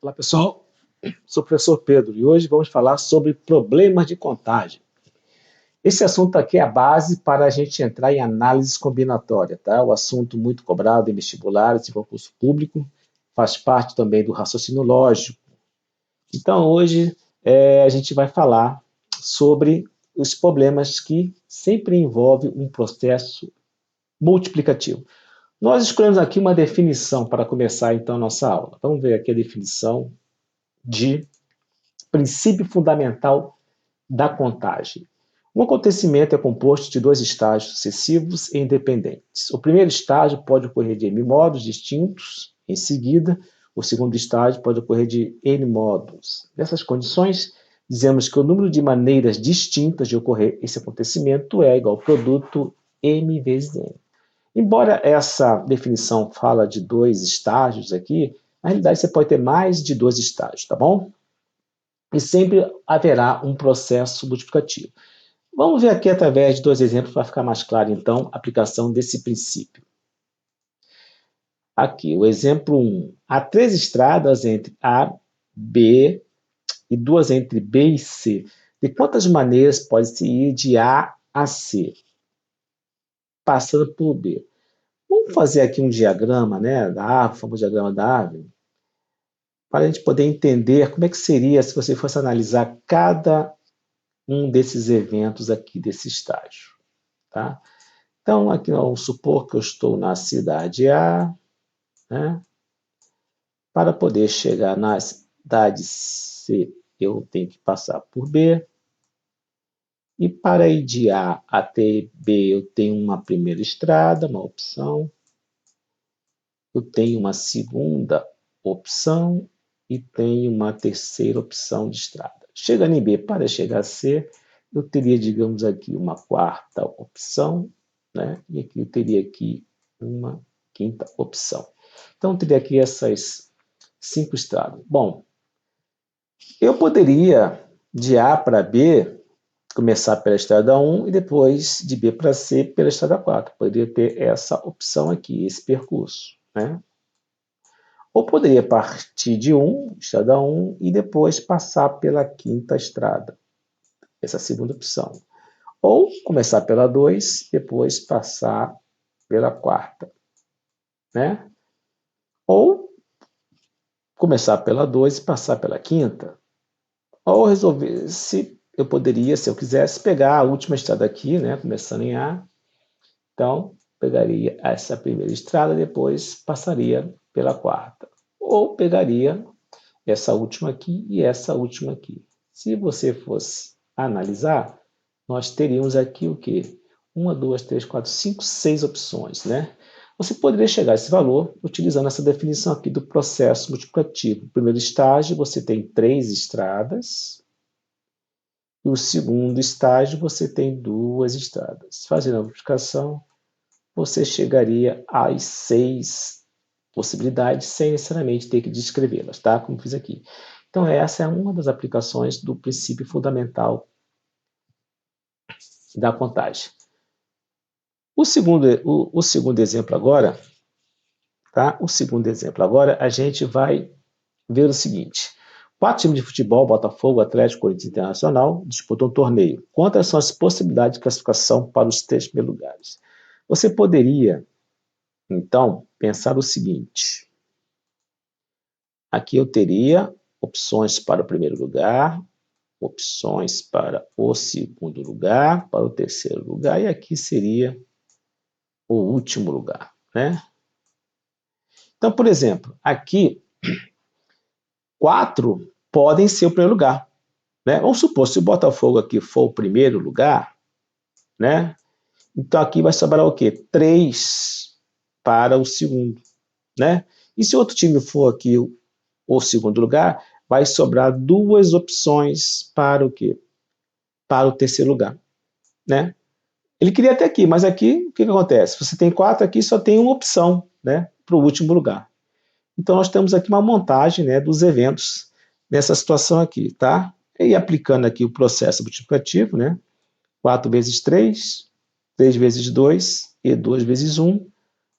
Olá pessoal, sou o professor Pedro e hoje vamos falar sobre problemas de contagem. Esse assunto aqui é a base para a gente entrar em análise combinatória, tá? O assunto muito cobrado em vestibulares e concurso público, faz parte também do raciocínio lógico. Então hoje a gente vai falar sobre os problemas que sempre envolvem um processo multiplicativo. Nós escolhemos aqui uma definição para começar então a nossa aula. Vamos ver aqui a definição de princípio fundamental da contagem. Um acontecimento é composto de dois estágios sucessivos e independentes. O primeiro estágio pode ocorrer de N modos distintos, em seguida, o segundo estágio pode ocorrer de N modos. Nessas condições, dizemos que o número de maneiras distintas de ocorrer esse acontecimento é igual ao produto M vezes N. Embora essa definição fala de dois estágios aqui, na realidade você pode ter mais de dois estágios, tá bom? E sempre haverá um processo multiplicativo. Vamos ver aqui através de dois exemplos para ficar mais claro, então, a aplicação desse princípio. Aqui, o exemplo 1. Há três estradas entre A, B e duas entre B e C. De quantas maneiras pode-se ir de A a C, passando por B? Vamos fazer aqui um diagrama, né, da árvore, o famoso diagrama da árvore, para a gente poder entender como é que seria se você fosse analisar cada um desses eventos aqui desse estágio. Tá? Então, aqui vamos supor que eu estou na cidade A, né? Para poder chegar na cidade C, eu tenho que passar por B. E para ir de A até B, eu tenho uma primeira estrada, uma opção. Eu tenho uma segunda opção e tenho uma terceira opção de estrada. Chegando em B, para chegar a C, eu teria, digamos aqui, uma quarta opção, né? E aqui eu teria aqui uma quinta opção. Então, eu teria aqui essas cinco estradas. Bom, eu poderia, de A para B, começar pela estrada 1 e depois de B para C pela estrada 4. Poderia ter essa opção aqui, esse percurso, né? Ou poderia partir de estrada 1, e depois passar pela quinta estrada, essa é a segunda opção. Ou começar pela 2, depois passar pela quarta, né? Ou começar pela 2 e passar pela quinta. Ou resolver, se eu poderia, se eu quisesse, pegar a última estrada aqui, né, começando em A. Então, pegaria essa primeira estrada, depois passaria pela quarta. Ou pegaria essa última aqui e essa última aqui. Se você fosse analisar, nós teríamos aqui o quê? 1, 2, 3, 4, 5, 6 opções, né? Você poderia chegar a esse valor utilizando essa definição aqui do processo multiplicativo. No primeiro estágio, você tem 3 estradas. E o segundo estágio, você tem 2 estradas. Fazendo a multiplicação, você chegaria às 6 possibilidades sem necessariamente ter que descrevê-las, tá? Como fiz aqui. Então, essa é uma das aplicações do princípio fundamental da contagem. O segundo exemplo agora, tá? O segundo exemplo agora, a gente vai ver o seguinte. 4 times de futebol, Botafogo, Atlético, Corinthians Internacional, disputam um torneio. Quantas são as possibilidades de classificação para os 3 primeiros lugares? Você poderia, então, pensar o seguinte. Aqui eu teria opções para o primeiro lugar, opções para o segundo lugar, para o terceiro lugar, e aqui seria o último lugar, né? Então, por exemplo, aqui, 4 podem ser o primeiro lugar, né? Vamos supor, se o Botafogo aqui for o primeiro lugar, né? Então, aqui vai sobrar o quê? 3 para o segundo, né? E se outro time for aqui o segundo lugar, vai sobrar 2 opções para o quê? Para o terceiro lugar, né? Ele queria até aqui, mas aqui, o que acontece? Você tem 4 aqui, só tem uma opção, né? Para o último lugar. Então, nós temos aqui uma montagem, né, dos eventos nessa situação aqui, tá? E aplicando aqui o processo multiplicativo, né? 4 vezes 3, 3 vezes 2 e 2 vezes 1,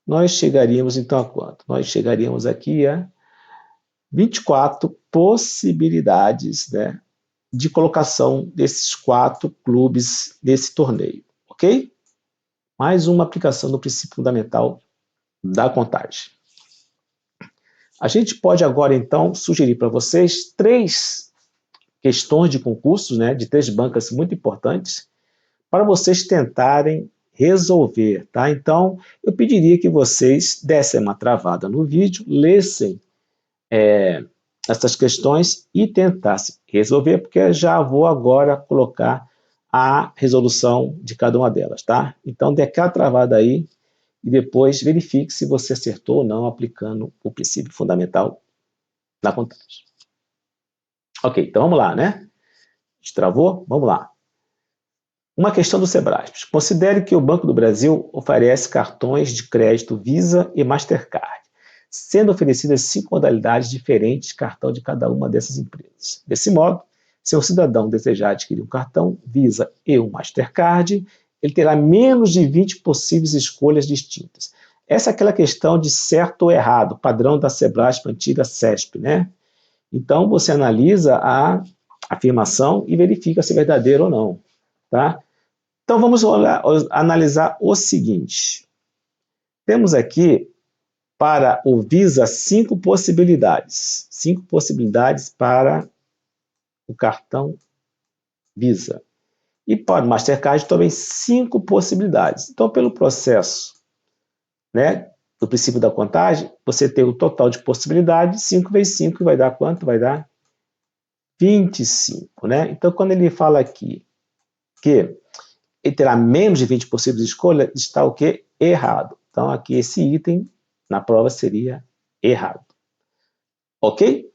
nós chegaríamos então a quanto? Nós chegaríamos aqui a 24 possibilidades, né, de colocação desses 4 clubes nesse torneio, ok? Mais uma aplicação do princípio fundamental da contagem. A gente pode agora, então, sugerir para vocês 3 questões de concursos, né, de 3 bancas muito importantes, para vocês tentarem resolver, tá? Então, eu pediria que vocês dessem uma travada no vídeo, lessem essas questões e tentassem resolver, porque eu já vou agora colocar a resolução de cada uma delas, tá? Então, dê aquela travada aí e depois verifique se você acertou ou não aplicando o princípio fundamental da contagem. Ok, então vamos lá, né? Destravou? Vamos lá. Uma questão do Sebrasp. Considere que o Banco do Brasil oferece cartões de crédito Visa e Mastercard, sendo oferecidas 5 modalidades diferentes de cartão de cada uma dessas empresas. Desse modo, se um cidadão desejar adquirir um cartão Visa e um Mastercard, ele terá menos de 20 possíveis escolhas distintas. Essa é aquela questão de certo ou errado, padrão da Sebrasp, antiga CESP, né? Então, você analisa a afirmação e verifica se é verdadeiro ou não, tá? Então, vamos analisar o seguinte. Temos aqui, para o Visa, 5 possibilidades. 5 possibilidades para o cartão Visa. E para o Mastercard também 5 possibilidades. Então, pelo processo, né, do princípio da contagem, você tem o total de possibilidades, 5 vezes 5 vai dar quanto? Vai dar 25, né? Então, quando ele fala aqui que ele terá menos de 20 possíveis escolhas, está o quê? Errado. Então, aqui esse item na prova seria errado. Ok?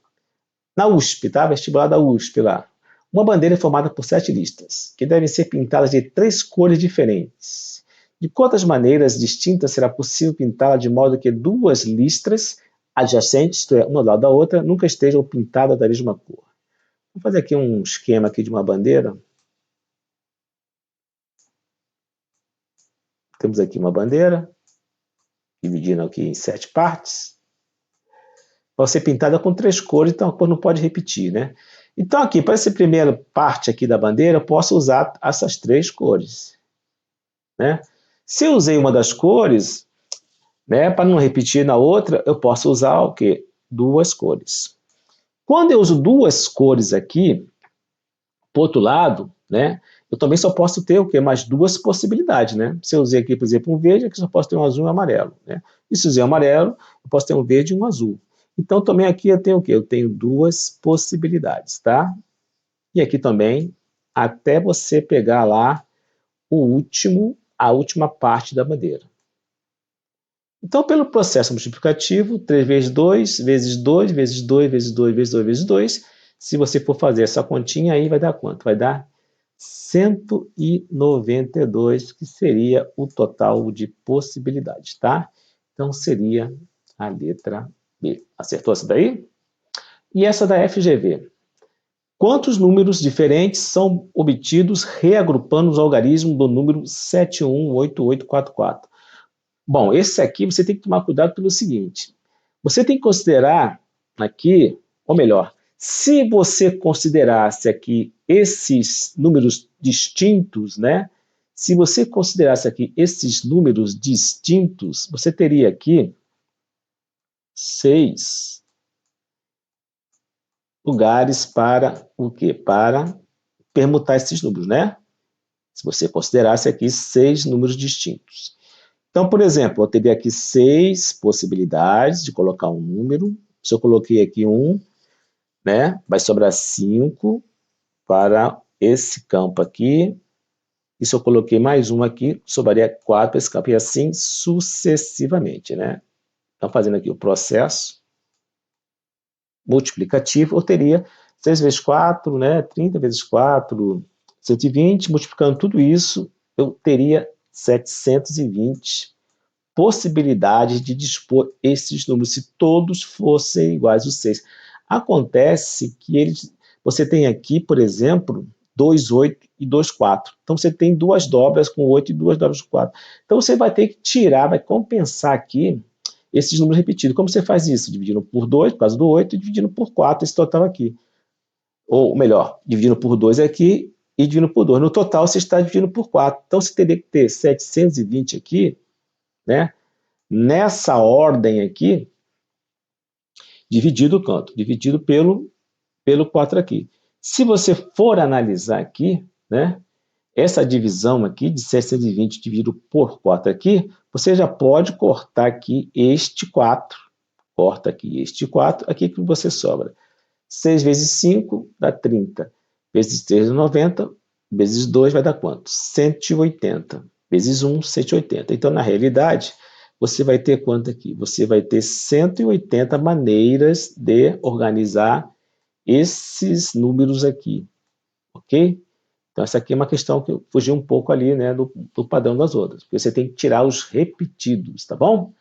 Na USP, tá? Vestibular da USP lá. Uma bandeira é formada por 7 listas, que devem ser pintadas de 3 cores diferentes. De quantas maneiras distintas será possível pintá-la de modo que 2 listras adjacentes, isto é, uma do lado da outra, nunca estejam pintadas da mesma cor? Vou fazer aqui um esquema aqui de uma bandeira. Temos aqui uma bandeira, dividindo aqui em 7 partes. Vai ser pintada com 3 cores, então a cor não pode repetir, né? Então aqui, para essa primeira parte aqui da bandeira, eu posso usar essas 3 cores, né? Se eu usei uma das cores, né, para não repetir na outra, eu posso usar o quê? 2 cores. Quando eu uso 2 cores aqui, por outro lado, né, eu também só posso ter o quê? Mais 2 possibilidades, né? Se eu usei aqui, por exemplo, um verde, aqui só posso ter um azul e um amarelo, né? E se eu usei um amarelo, eu posso ter um verde e um azul. Então, também aqui eu tenho o quê? Eu tenho 2 possibilidades, tá? E aqui também, até você pegar lá a última parte da bandeira. Então, pelo processo multiplicativo, 3 vezes 2, vezes 2, vezes 2, vezes 2, vezes 2, vezes 2, se você for fazer essa continha aí, vai dar quanto? Vai dar 192, que seria o total de possibilidades, tá? Então, seria a letra B. Acertou essa daí? E essa da FGV. Quantos números diferentes são obtidos reagrupando os algarismos do número 718844? Bom, esse aqui você tem que tomar cuidado pelo seguinte. Você tem que considerar aqui, ou melhor, se você considerasse aqui esses números distintos, né? Se você considerasse aqui esses números distintos, você teria aqui 6 lugares para o quê? Para permutar esses números, né? Se você considerasse aqui 6 números distintos. Então, por exemplo, eu teria aqui 6 possibilidades de colocar um número. Se eu coloquei aqui 1, né, vai sobrar 5 para esse campo aqui. E se eu coloquei mais um aqui, sobraria 4 para esse campo. E assim sucessivamente, né? Então, fazendo aqui o processo multiplicativo, eu teria 6 vezes 4, né, 30 vezes 4, 120. Multiplicando tudo isso, eu teria 720 possibilidades de dispor esses números, se todos fossem iguais aos 6. Acontece que você tem aqui, por exemplo, 2, 8 e 2, 4. Então, você tem 2 dobras com 8 e 2 dobras com 4. Então, você vai ter que tirar, vai compensar aqui esses números repetidos. Como você faz isso? Dividindo por 2, por causa do 8, e dividindo por 4, esse total aqui. Ou melhor, dividindo por 2 aqui e dividindo por 2. No total, você está dividindo por 4. Então, você teria que ter 720 aqui, né? Nessa ordem aqui, dividido quanto? Dividido pelo 4 aqui. Se você for analisar aqui, né? Essa divisão aqui de 720 dividido por 4 aqui, você já pode cortar aqui este 4. Corta aqui este 4, aqui que você sobra. 6 vezes 5 dá 30. Vezes 3 dá 90. Vezes 2 vai dar quanto? 180. Vezes 1, 180. Então, na realidade, você vai ter quanto aqui? Você vai ter 180 maneiras de organizar esses números aqui. Ok? Então, essa aqui é uma questão que fugiu um pouco ali, né, do padrão das outras. Porque você tem que tirar os repetidos, tá bom?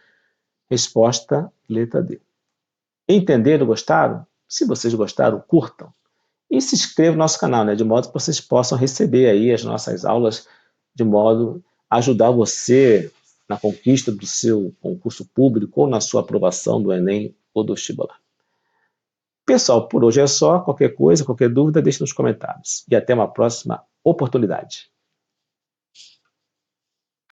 Resposta, letra D. Entenderam? Gostaram? Se vocês gostaram, curtam. E se inscrevam no nosso canal, né, de modo que vocês possam receber aí as nossas aulas, de modo a ajudar você na conquista do seu concurso público ou na sua aprovação do Enem ou do vestibular. Pessoal, por hoje é só. Qualquer coisa, qualquer dúvida, deixe nos comentários. E até uma próxima oportunidade.